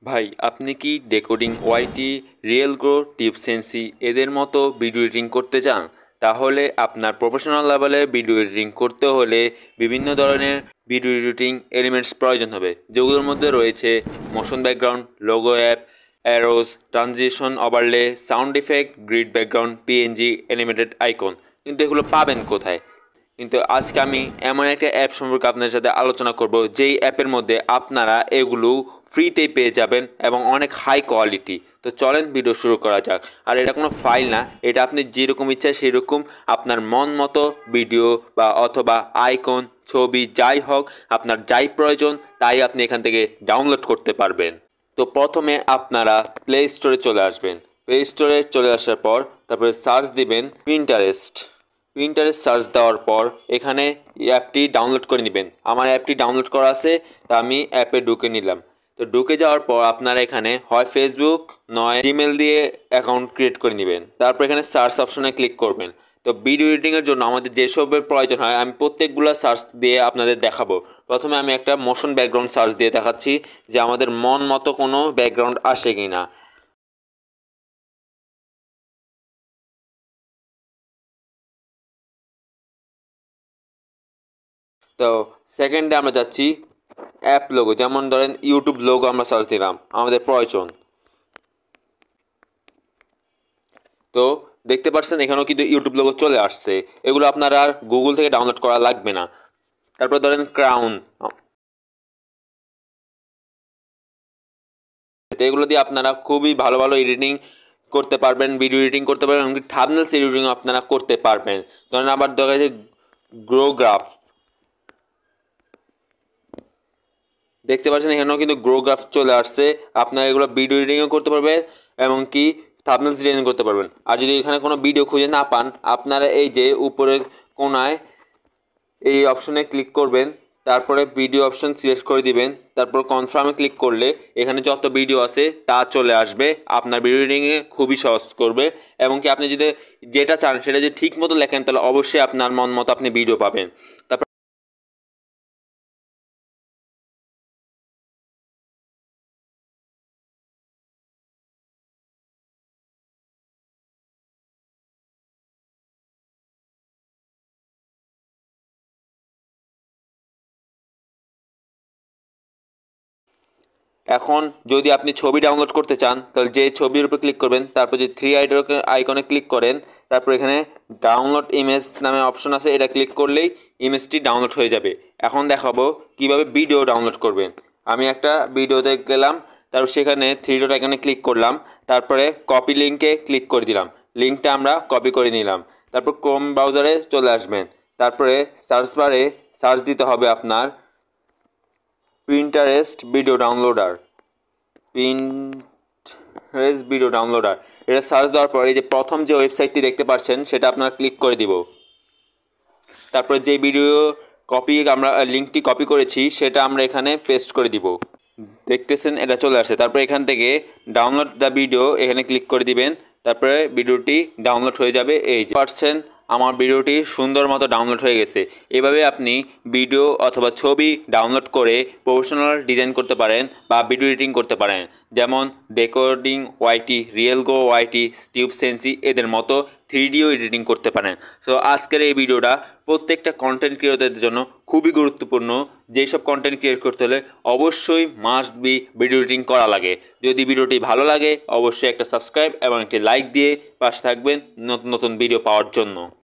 ভাই আপনি কি ডেকোডিং ওয়াইটি, রিয়েল গ্রো, টিপসেন্সি এদের মতো ভিডিও এডিটিং করতে চান? তাহলে আপনার প্রফেশনাল লেভেলে ভিডিও এডিটিং করতে হলে বিভিন্ন ধরনের ভিডিও এডিটিং এলিমেন্টস প্রয়োজন হবে, যেগুলোর মধ্যে রয়েছে motion background, logo app, arrows, transition overlay, sound effect, grid background, PNG, animated icon. কিন্তু এগুলো পাবেন কোথায়? কিন্তু আজকে আমি এমন একটা অ্যাপ সম্পর্কে আপনার সাথে আলোচনা করব, যেই অ্যাপের মধ্যে আপনারা এগুলো ফ্রিতেই পেয়ে যাবেন এবং অনেক হাই কোয়ালিটি। তো চলেন ভিডিও শুরু করা যাক। আর এটা কোনো ফাইল না, এটা আপনি যেরকম ইচ্ছা সেরকম আপনার মন মতো ভিডিও বা অথবা আইকন, ছবি যাই হোক, আপনার যাই প্রয়োজন তাই আপনি এখান থেকে ডাউনলোড করতে পারবেন। তো প্রথমে আপনারা প্লে স্টোরে চলে আসবেন। প্লে স্টোরে চলে আসার পর তারপরে সার্চ দিবেন পিন্টারেস্ট। সার্চ দেওয়ার পর এখানে অ্যাপটি ডাউনলোড করে নেবেন। আমার অ্যাপটি ডাউনলোড করা আছে, তা আমি অ্যাপে ঢুকে নিলাম। তো ঢুকে যাওয়ার পর আপনারা এখানে হয় ফেসবুক নয় জিমেল দিয়ে অ্যাকাউন্ট ক্রিয়েট করে নেবেন। তারপর এখানে সার্চ অপশনে ক্লিক করবেন। তো ভিডিও এডিটিংয়ের জন্য আমাদের যেসবের প্রয়োজন হয় আমি প্রত্যেকগুলো সার্চ দিয়ে আপনাদের দেখাবো। প্রথমে আমি একটা মোশন ব্যাকগ্রাউন্ড সার্চ দিয়ে দেখাচ্ছি যে আমাদের মন মতো কোনো ব্যাকগ্রাউন্ড আসে কি না। তো সেকেন্ডে আমরা যাচ্ছি অ্যাপ লোগো, যেমন ধরেন ইউটিউব লোগো আমরা সার্চ দিলাম, আমাদের প্রয়োজন। তো দেখতে পাচ্ছেন এখানেও কিন্তু ইউটিউব লোগো চলে আসছে। এগুলো আপনার আর গুগল থেকে ডাউনলোড করা লাগবে না। তারপর ধরেন ক্রাউন, এগুলো দিয়ে আপনারা খুবই ভালো ভালো এডিটিং করতে পারবেন, ভিডিও এডিটিং করতে পারবেন, এমনকি থাম্বনেলস এডিটিং আপনারা করতে পারবেন। ধরেন আবার দেখা যায় গ্রোগ্রাফ, দেখতে পাচ্ছেন এখানেও কিন্তু গ্রোগ্রাফ চলে আসছে। আপনারা এগুলো ভিডিও এডিটিংও করতে পারবেন, এমনকি থাম্বনেলস ডিজাইন করতে পারবেন। আর যদি এখানে কোনো ভিডিও খুঁজে না পান, আপনারা এই যে উপরের কোনায় এই অপশনে ক্লিক করবেন, তারপরে ভিডিও অপশন সিলেক্ট করে দিবেন, তারপর কনফার্মে ক্লিক করলে এখানে যত ভিডিও আছে তা চলে আসবে। আপনার ভিডিও এডিটিংয়ে খুবই সহজ করবে। এবং কি আপনি যদি যেটা চান সেটা যদি ঠিক মতো লেখেন তাহলে অবশ্যই আপনার মন মতো আপনি ভিডিও পাবেন। তারপর এখন যদি আপনি ছবি ডাউনলোড করতে চান তাহলে যে ছবির উপর ক্লিক করবেন, তারপর যে থ্রি আইকনে ক্লিক করেন, তারপর এখানে ডাউনলোড ইমেজ নামে অপশন আছে, এটা ক্লিক করলেই ইমেজটি ডাউনলোড হয়ে যাবে। এখন দেখাবো কিভাবে ভিডিও ডাউনলোড করবেন। আমি একটা ভিডিওতে গেলাম, তারপর সেখানে থ্রি ডট আইকনে ক্লিক করলাম, তারপরে কপি লিঙ্কে ক্লিক করে দিলাম। লিঙ্কটা আমরা কপি করে নিলাম। তারপর ক্রোম ব্রাউজারে চলে আসবেন। তারপরে সার্চ বারে সার্চ দিতে হবে আপনার Pinterest video downloader. Pinterest video downloader, এটা সার্চ দেওয়ার পর এই যে প্রথম যে ওয়েবসাইটটি দেখতে পাচ্ছেন সেটা আপনারা ক্লিক করে দিব। তারপরে যে ভিডিও কপি আমরা লিঙ্কটি কপি করেছি সেটা আমরা এখানে পেস্ট করে দিব। দেখতেছেন এটা চলে আসছে। তারপরে এখান থেকে ডাউনলোড দ্য ভিডিও এখানে ক্লিক করে দিবেন। তারপরে ভিডিওটি ডাউনলোড হয়ে যাবে। এই যে পাচ্ছেন আমার ভিডিওটি সুন্দর মতো ডাউনলোড হয়ে গেছে। এভাবে আপনি ভিডিও অথবা ছবি ডাউনলোড করে প্রফেশনাল ডিজাইন করতে পারেন বা ভিডিও এডিটিং করতে পারেন, যেমন ডেকোডিং ওয়াইটি, রিয়েল গো ওয়াইটি, টিপসেন্সি এদের মতো থ্রিডিও এডিটিং করতে পারেন। সো আজকের এই ভিডিওটা প্রত্যেকটা কন্টেন্ট ক্রিয়েটরদের জন্য খুবই গুরুত্বপূর্ণ। যেসব কন্টেন্ট ক্রিয়েট করতে হলে অবশ্যই মাস্ট বি ভিডিও এডিটিং করা লাগে। যদি ভিডিওটি ভালো লাগে অবশ্যই একটা সাবস্ক্রাইব এবং একটি লাইক দিয়ে পাশে থাকবেন নতুন নতুন ভিডিও পাওয়ার জন্য।